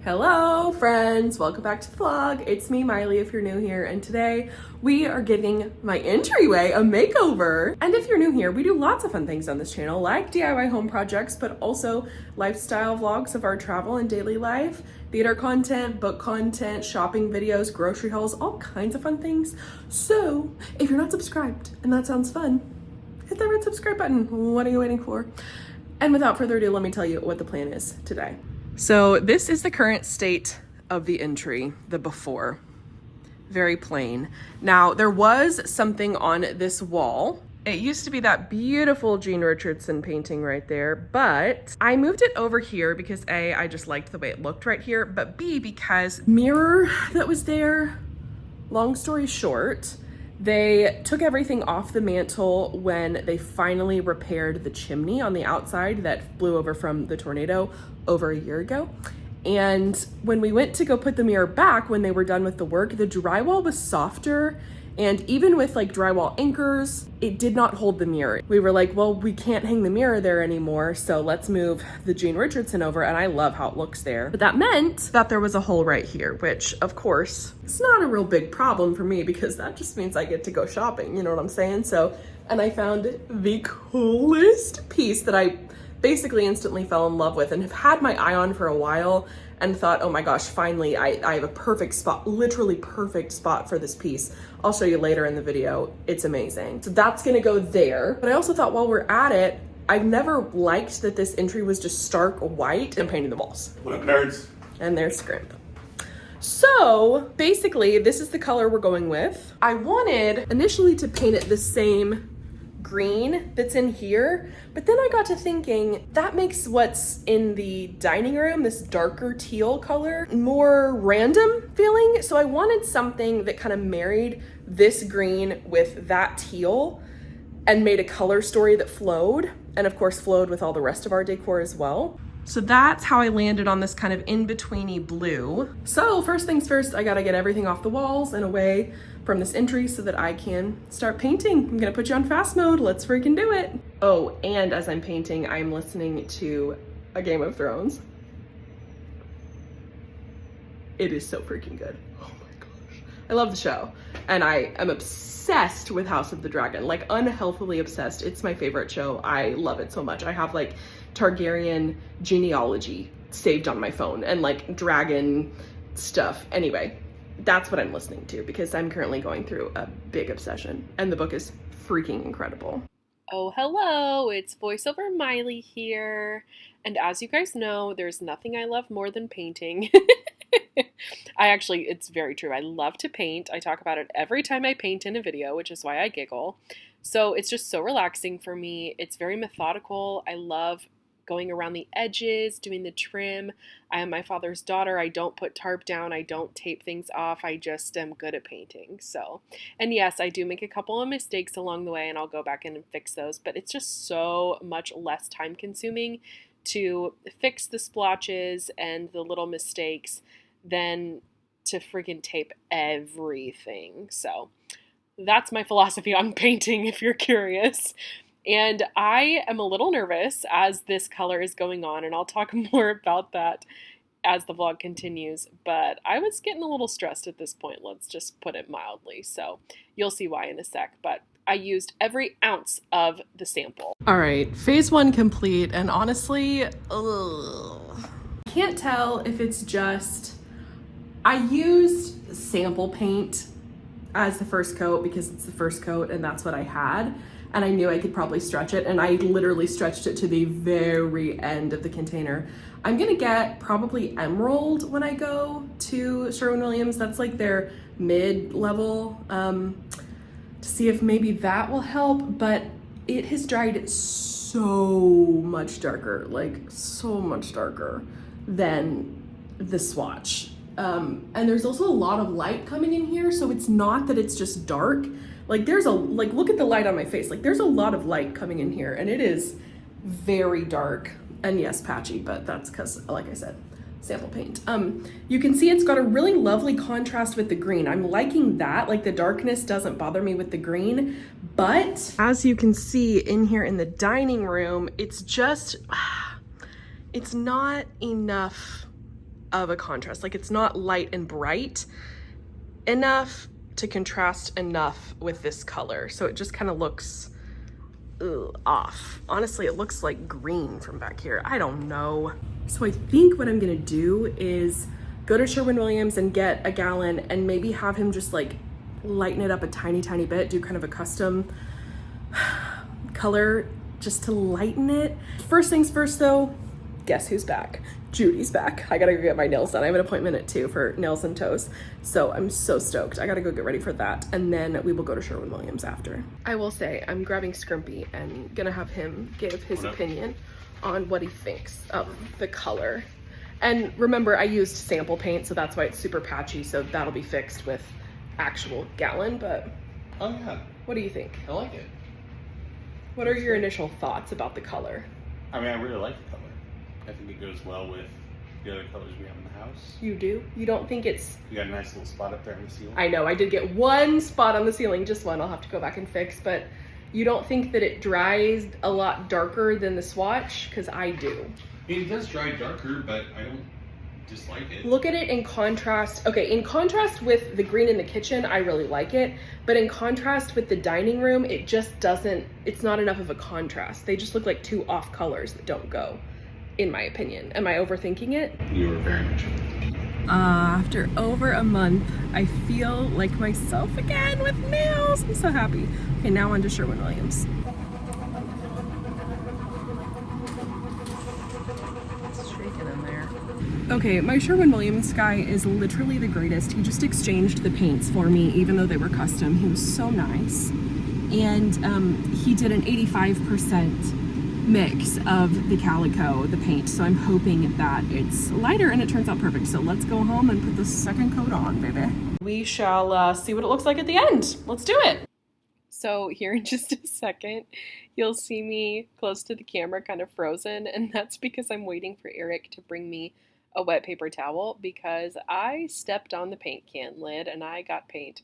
Hello friends, welcome back to the vlog. It's me, Maile, if you're new here, and today we are giving my entryway a makeover. And if you're new here, we do lots of fun things on this channel, like DIY home projects, but also lifestyle vlogs of our travel and daily life, theater content, book content, shopping videos, grocery hauls, all kinds of fun things. So if you're not subscribed and that sounds fun, hit that red subscribe button. What are you waiting for? And without further ado, let me tell you what the plan is today. So this is the current state of the entry, the before. Very plain. Now, there was something on this wall. It used to be that beautiful Jean Richardson painting right there, but I moved it over here because A, I just liked the way it looked right here, but B, because mirror that was there, long story short, they took everything off the mantle when they finally repaired the chimney on the outside that blew over from the tornado over a year ago. And when we went to go put the mirror back, when they were done with the work, the drywall was softer. And even with like drywall anchors, it did not hold the mirror. We were like, well, we can't hang the mirror there anymore, so let's move the Jean Richardson over, and I love how it looks there. But that meant that there was a hole right here, which of course, it's not a real big problem for me because that just means I get to go shopping, you know what I'm saying? So, and I found the coolest piece that I basically instantly fell in love with and have had my eye on for a while and thought, oh my gosh, finally I have a perfect spot, literally perfect spot for this piece. I'll show you later in the video. It's amazing. So that's gonna go there. But I also thought while we're at it, I've never liked that this entry was just stark white and painting the walls. What up, nerds? And there's Scrimp. So basically this is the color we're going with. I wanted initially to paint it the same green that's in here, but then I got to thinking that makes what's in the dining room, this darker teal color, more random feeling. So I wanted something that kind of married this green with that teal and made a color story that flowed, and of course flowed with all the rest of our decor as well. So that's how I landed on this kind of in-betweeny blue. So first things first, I gotta get everything off the walls and away from this entry so that I can start painting. I'm gonna put you on fast mode. Let's freaking do it. Oh, and as I'm painting, I'm listening to a Game of Thrones. It is so freaking good. Oh my gosh. I love the show. And I am obsessed with House of the Dragon, like unhealthily obsessed. It's my favorite show. I love it so much. I have like Targaryen genealogy saved on my phone and like dragon stuff. Anyway, that's what I'm listening to because I'm currently going through a big obsession and the book is freaking incredible. Oh, hello, it's voiceover Maile here. And as you guys know, there's nothing I love more than painting. It's very true. I love to paint. I talk about it every time I paint in a video, which is why I giggle. So it's just so relaxing for me. It's very methodical. I love going around the edges, doing the trim. I am my father's daughter. I don't put tarp down. I don't tape things off. I just am good at painting. So, and yes, I do make a couple of mistakes along the way and I'll go back in and fix those, but it's just so much less time consuming to fix the splotches and the little mistakes than to freaking tape everything. So that's my philosophy on painting if you're curious. And I am a little nervous as this color is going on, and I'll talk more about that as the vlog continues, but I was getting a little stressed at this point, let's just put it mildly. So you'll see why in a sec, but I used every ounce of the sample. All right, phase one complete, and honestly, can't tell if it's just, I used sample paint as the first coat because it's the first coat and that's what I had. And I knew I could probably stretch it, and I literally stretched it to the very end of the container. I'm gonna get probably Emerald when I go to Sherwin-Williams. That's like their mid-level, to see if maybe that will help, but it has dried so much darker, like so much darker than the swatch. And there's also a lot of light coming in here, so it's not that it's just dark. Like look at the light on my face. Like there's a lot of light coming in here and it is very dark and yes, patchy, but that's because, like I said, sample paint. You can see it's got a really lovely contrast with the green. I'm liking that, like the darkness doesn't bother me with the green, but as you can see in here in the dining room, it's just, it's not enough of a contrast. Like, it's not light and bright enough to contrast enough with this color. So it just kind of looks off. Honestly, it looks like green from back here. I don't know. So I think what I'm gonna do is go to Sherwin-Williams and get a gallon and maybe have him just like lighten it up a tiny bit, do kind of a custom color just to lighten it. First things first though, guess who's back? Judy's back. I gotta go get my nails done. I have an appointment at 2 for nails and toes. So I'm so stoked. I gotta go get ready for that. And then we will go to Sherwin-Williams after. I will say I'm grabbing Scrimpy and gonna have him give his opinion on what he thinks of the color. And remember, I used sample paint, so that's why it's super patchy. So that'll be fixed with actual gallon, but oh yeah. What do you think? I like it. What are your initial thoughts about the color? I mean, I really like the color. I think it goes well with the other colors we have in the house. You do? You don't think it's... You got a nice little spot up there on the ceiling. I know, I did get one spot on the ceiling, just one. I'll have to go back and fix, but you don't think that it dries a lot darker than the swatch? Because I do. I mean, it does dry darker, but I don't dislike it. Look at it in contrast. Okay, in contrast with the green in the kitchen, I really like it. But in contrast with the dining room, it just doesn't, it's not enough of a contrast. They just look like two off colors that don't go, in my opinion. Am I overthinking it? You were very much. After over a month, I feel like myself again with nails. I'm so happy. Okay, now on to Sherwin-Williams. It's shaking in there. Okay, my Sherwin-Williams guy is literally the greatest. He just exchanged the paints for me, even though they were custom. He was so nice. And he did an 85% mix of the calico, the paint. So I'm hoping that it's lighter and it turns out perfect. So let's go home and put the second coat on, baby. We shall see what it looks like at the end. Let's do it. So here in just a second, you'll see me close to the camera, kind of frozen. And that's because I'm waiting for Eric to bring me a wet paper towel because I stepped on the paint can lid and I got paint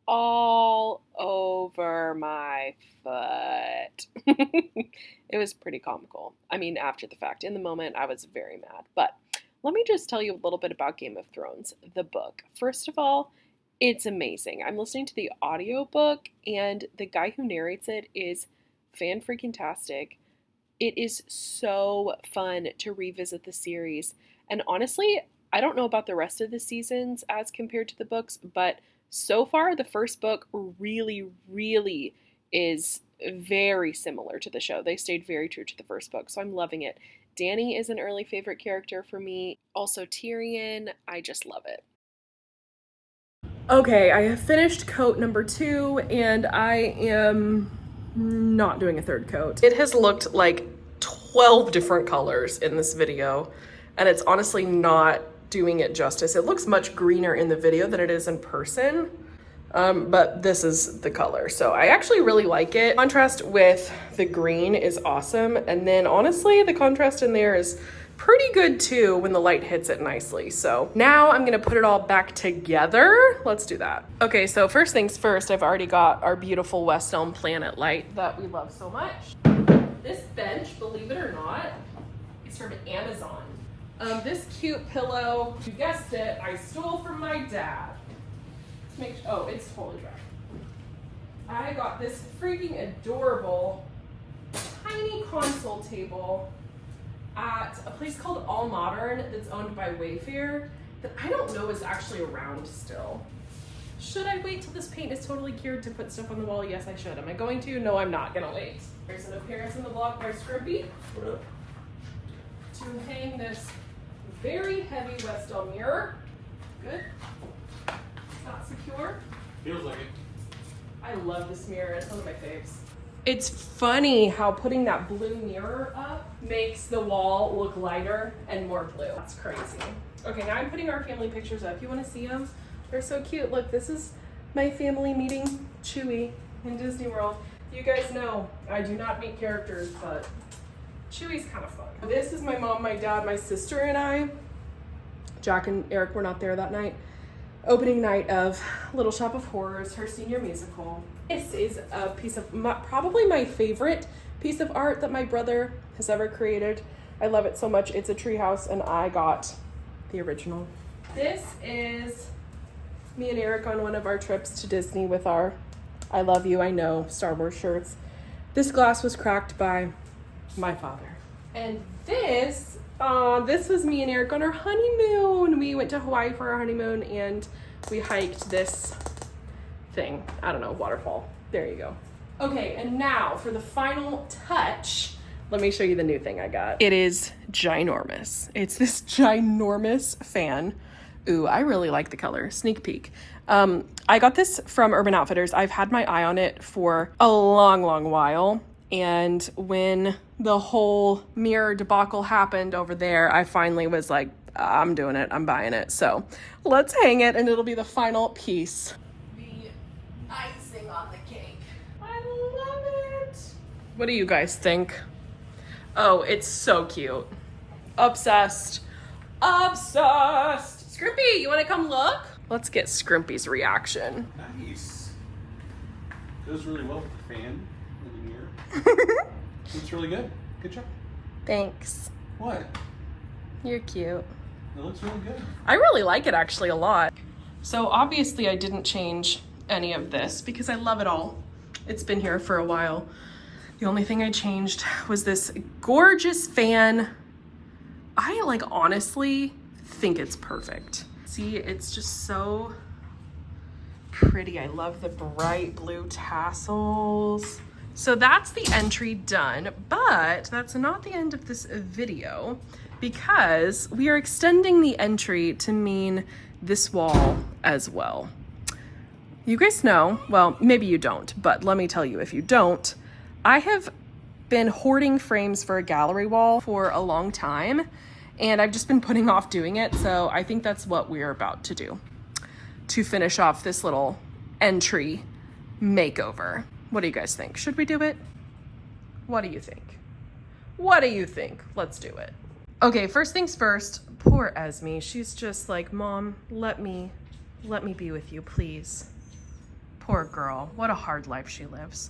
all over my foot. It was pretty comical. I mean, after the fact. In the moment, I was very mad. But let me just tell you a little bit about Game of Thrones, the book. First of all, it's amazing. I'm listening to the audiobook, and the guy who narrates it is fan-freaking-tastic. It is so fun to revisit the series. And honestly, I don't know about the rest of the seasons as compared to the books, but so far, the first book really is very similar to the show. They stayed very true to the first book, so I'm loving it. Dany is an early favorite character for me. Also Tyrion, I just love it. Okay, I have finished coat number 2, and I am not doing a third coat. It has looked like 12 different colors in this video, and it's honestly not doing it justice. It looks much greener in the video than it is in person, but this is the color. So I actually really like it. Contrast with the green is awesome. And then honestly, the contrast in there is pretty good too when the light hits it nicely. So now I'm gonna put it all back together. Let's do that. Okay, so first things first, I've already got our beautiful West Elm Planet light that we love so much. This bench, believe it or not, is from Amazon. This cute pillow, you guessed it, I stole from my dad. Oh, it's totally dry. I got this freaking adorable tiny console table at a place called All Modern that's owned by Wayfair that I don't know is actually around still. Should I wait till this paint is totally cured to put stuff on the wall? Yes, I should. Am I going to? No, I'm not gonna wait. There's an appearance in the vlog by Scrimpy to hang this very heavy West Elm mirror. Good. It's not secure. Feels like it. I love this mirror. It's one of my faves. It's funny how putting that blue mirror up makes the wall look lighter and more blue. That's crazy. Okay, now I'm putting our family pictures up. You want to see them? They're so cute. Look, this is my family meeting Chewie in Disney World. You guys know I do not meet characters, but Chewie's kind of fun. This is my mom, my dad, my sister, and I. Jack and Eric were not there that night. Opening night of Little Shop of Horrors, her senior musical. This is a piece of, probably my favorite piece of art that my brother has ever created. I love it so much. It's a treehouse, and I got the original. This is me and Eric on one of our trips to Disney with our I Love You, I Know Star Wars shirts. This glass was cracked by my father. And this was me and Eric on our honeymoon. We went to Hawaii for our honeymoon and we hiked this thing. I don't know, waterfall. There you go. Okay, and now for the final touch, let me show you the new thing I got. It is ginormous. It's this ginormous fan. Ooh, I really like the color. Sneak peek. I got this from Urban Outfitters. I've had my eye on it for a long, long while. And when the whole mirror debacle happened over there, I finally was like, I'm doing it. I'm buying it. So let's hang it and it'll be the final piece. The icing on the cake. I love it. What do you guys think? Oh, it's so cute. Obsessed. Obsessed. Scrimpy, you want to come look? Let's get Scrimpy's reaction. Nice. Goes really well with the fan in the mirror. Looks really good. Good job. Thanks. What? You're cute. It looks really good. I really like it actually a lot. So obviously I didn't change any of this because I love it all. It's been here for a while. The only thing I changed was this gorgeous fan. I honestly think it's perfect. See, it's just so pretty. I love the bright blue tassels. So that's the entry done, but that's not the end of this video because we are extending the entry to mean this wall as well. You guys know, well, maybe you don't, but let me tell you if you don't, I have been hoarding frames for a gallery wall for a long time, and I've just been putting off doing it, so I think that's what we're about to do to finish off this little entry makeover. What do you guys think? Should we do it? What do you think? What do you think? Let's do it. Okay, first things first, poor Esme. She's just like, Mom, let me be with you, please. Poor girl, what a hard life she lives.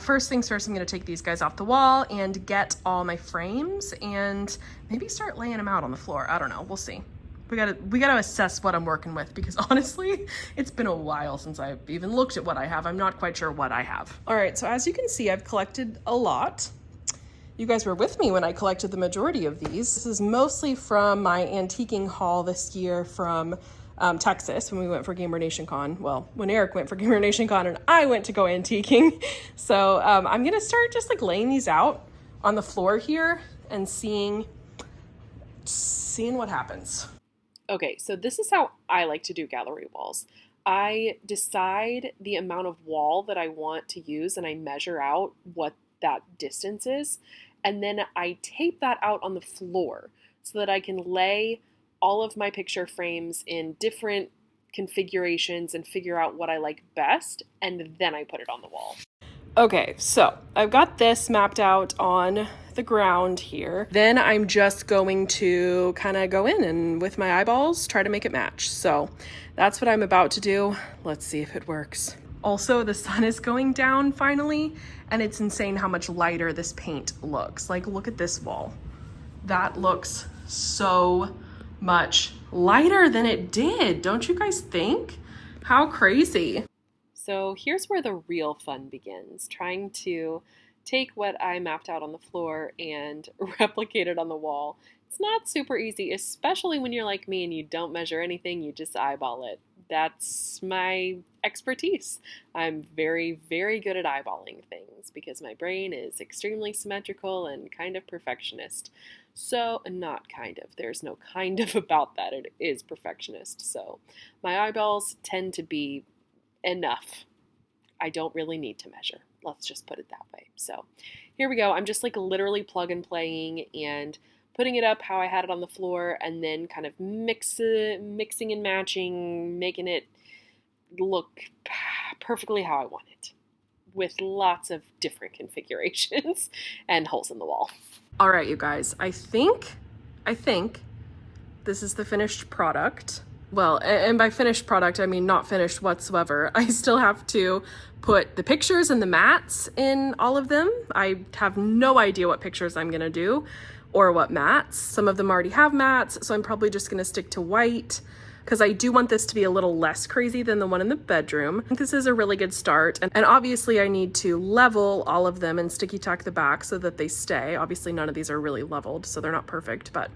First things first, I'm gonna take these guys off the wall and get all my frames and maybe start laying them out on the floor. I don't know, we'll see. We gotta assess what I'm working with because honestly, it's been a while since I've even looked at what I have. I'm not quite sure what I have. All right, so as you can see, I've collected a lot. You guys were with me when I collected the majority of these. This is mostly from my antiquing haul this year from Texas when we went for Gamer Nation Con. Well, when Eric went for Gamer Nation Con and I went to go antiquing. So I'm gonna start just laying these out on the floor here and seeing what happens. Okay, so this is how I like to do gallery walls. I decide the amount of wall that I want to use and I measure out what that distance is. And then I tape that out on the floor so that I can lay all of my picture frames in different configurations and figure out what I like best. And then I put it on the wall. Okay, so I've got this mapped out on the ground here. Then I'm just going to kind of go in and with my eyeballs try to make it match. So that's what I'm about to do. Let's see if it works. Also, the sun is going down finally, and it's insane how much lighter this paint looks. Look at this wall. That looks so much lighter than it did. Don't you guys think? How crazy. So here's where the real fun begins, trying to take what I mapped out on the floor and replicate it on the wall. It's not super easy, especially when you're like me and you don't measure anything, you just eyeball it. That's my expertise. I'm very, very good at eyeballing things because my brain is extremely symmetrical and kind of perfectionist. So, not kind of. There's no kind of about that. It is perfectionist. So, my eyeballs tend to be enough. I don't really need to measure. Let's just put it that way. So, here we go. I'm just literally plug and playing and putting it up how I had it on the floor and then kind of mixing and matching, making it look perfectly how I want it with lots of different configurations and holes in the wall. All right, you guys, I think this is the finished product. Well, and by finished product, I mean not finished whatsoever. I still have to put the pictures and the mats in all of them. I have no idea what pictures I'm gonna do. or what mats. Some of them already have mats, so I'm probably just gonna stick to white because I do want this to be a little less crazy than the one in the bedroom. I think this is a really good start. And obviously I need to level all of them and sticky tack the back so that they stay. Obviously none of these are really leveled, so they're not perfect, but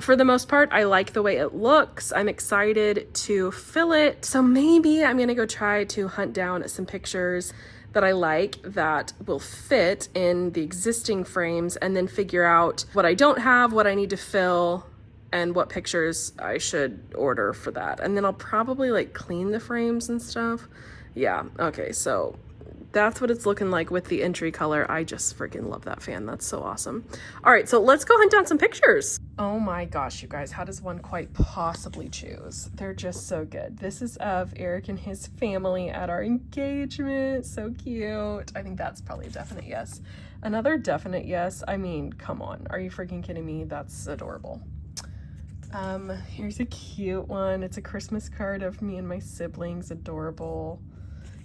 for the most part, I like the way it looks. I'm excited to fill it. So maybe I'm gonna go try to hunt down some pictures that I like that will fit in the existing frames and then figure out what I don't have, what I need to fill, and what pictures I should order for that. And then I'll probably like clean the frames and stuff. Yeah, okay, so that's what it's looking like with the entry color. I just freaking love that fan. That's so awesome. All right, so let's go hunt down some pictures. Oh my gosh, you guys, how does one quite possibly choose? They're just so good. This is of Eric and his family at our engagement. So cute. I think that's probably a definite yes. Another definite yes. I mean, come on. Are you freaking kidding me? That's adorable. Here's a cute one. It's a Christmas card of me and my siblings. Adorable.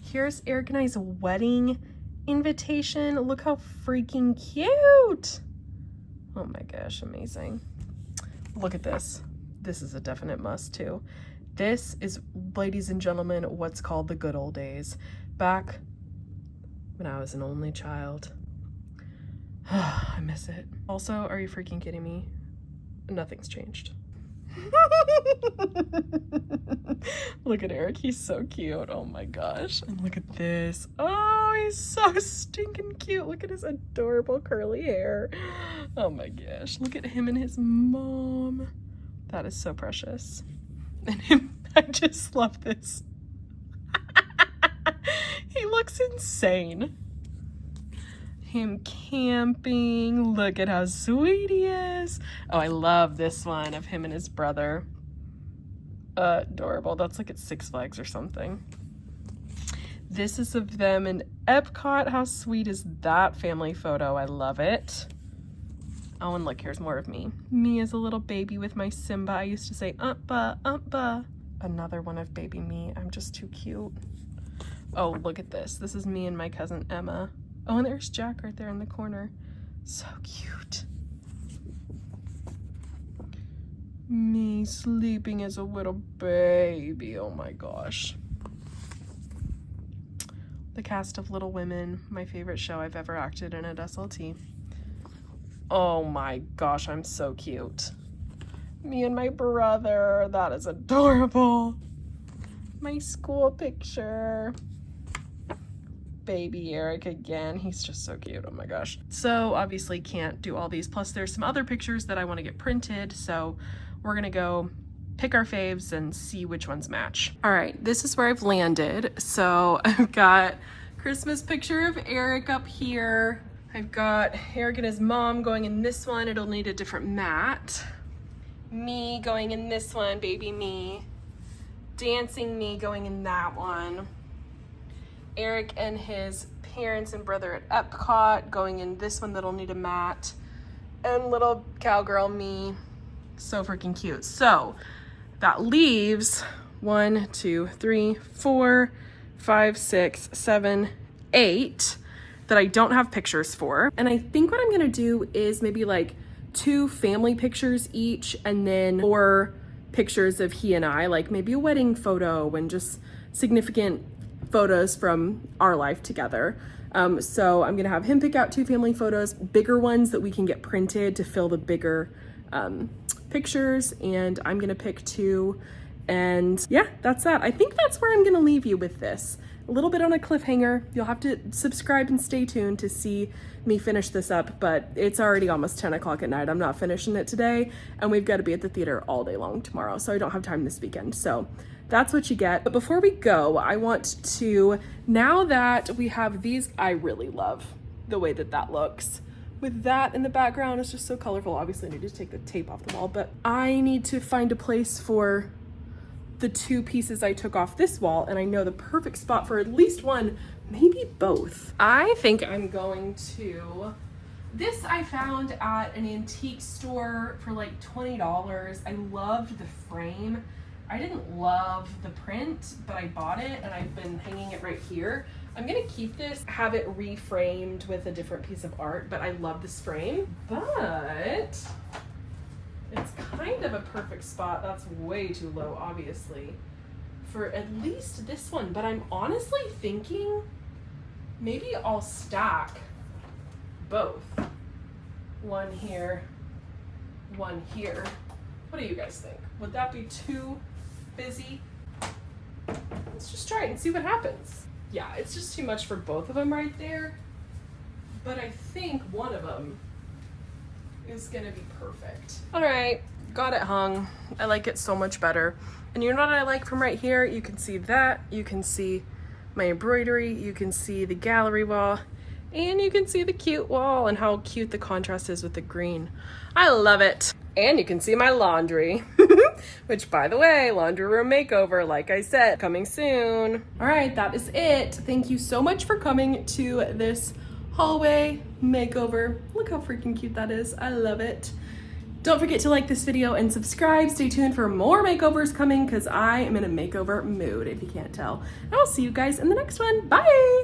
Here's Eric and I's wedding invitation. Look how freaking cute. Oh my gosh, amazing. Look at this. This is a definite must too. This is, ladies and gentlemen, what's called the good old days. Back when I was an only child. I miss it. Also, are you freaking kidding me? Nothing's changed. Look at Eric, he's so cute. Oh my gosh. And look at this. Oh, he's so stinking cute. Look at his adorable curly hair. Oh my gosh. Look at him and his mom. That is so precious. And him, I just love this. He looks insane. Him camping. Look at how sweet he is. Oh, I love this one of him and his brother. Adorable. That's like at Six Flags or something. This is of them in Epcot. How sweet is that family photo? I love it. Oh, and look, here's more of me. Me as a little baby with my Simba. I used to say, Umpa, Umpa. Another one of baby me. I'm just too cute. Oh, look at this. This is me and my cousin Emma. Oh, and there's Jack right there in the corner. So cute. Me sleeping as a little baby. Oh my gosh. The cast of Little Women, my favorite show I've ever acted in at SLT. Oh my gosh, I'm so cute. Me and my brother. That is adorable. My school picture. Baby Eric again. He's just so cute. Oh my gosh. So obviously can't do all these. Plus there's some other pictures that I want to get printed. So we're going to go pick our faves and see which ones match. All right, this is where I've landed. So I've got Christmas picture of Eric up here. I've got Eric and his mom going in this one. It'll need a different mat. Me going in this one, baby me. Dancing me going in that one. Eric and his parents and brother at Epcot going in this one that'll need a mat. And little cowgirl me. So freaking cute. So that leaves 1, 2, 3, 4, 5, 6, 7, 8 that I don't have pictures for. And I think what I'm gonna do is maybe like 2 family pictures each and then 4 pictures of he and I, like maybe a wedding photo and just significant photos from our life together. So I'm gonna have him pick out 2 family photos, bigger ones that we can get printed to fill the bigger pictures, and I'm gonna pick 2, and yeah, that's that. I think that's where I'm gonna leave you with this. A little bit on a cliffhanger. You'll have to subscribe and stay tuned to see me finish this up, but it's already almost 10 o'clock at night. I'm not finishing it today, and we've got to be at the theater all day long tomorrow, so I don't have time this weekend. So that's what you get. But before we go, I want to, now that we have these, I really love the way that that looks. With that in the background, it's just so colorful. Obviously I need to take the tape off the wall, but I need to find a place for the 2 pieces I took off this wall, and I know the perfect spot for at least one, maybe both. I think I'm going to, this I found at an antique store for like $20. I loved the frame. I didn't love the print, but I bought it and I've been hanging it right here. I'm gonna keep this, have it reframed with a different piece of art, but I love this frame. But it's kind of a perfect spot. That's way too low, obviously, for at least this one. But I'm honestly thinking maybe I'll stack both. One here, one here. What do you guys think? Would that be too busy? Let's just try it and see what happens. Yeah, it's just too much for both of them right there. But I think one of them is gonna be perfect. All right, got it hung. I like it so much better. And you know what I like from right here? You can see that, you can see my embroidery, you can see the gallery wall, and you can see the cute wall and how cute the contrast is with the green. I love it. And you can see my laundry, which, by the way, laundry room makeover, like I said, coming soon. All right, that is it. Thank you so much for coming to this hallway makeover. Look how freaking cute that is. I love it. Don't forget to like this video and subscribe. Stay tuned for more makeovers coming because I am in a makeover mood, if you can't tell. And I'll see you guys in the next one. Bye.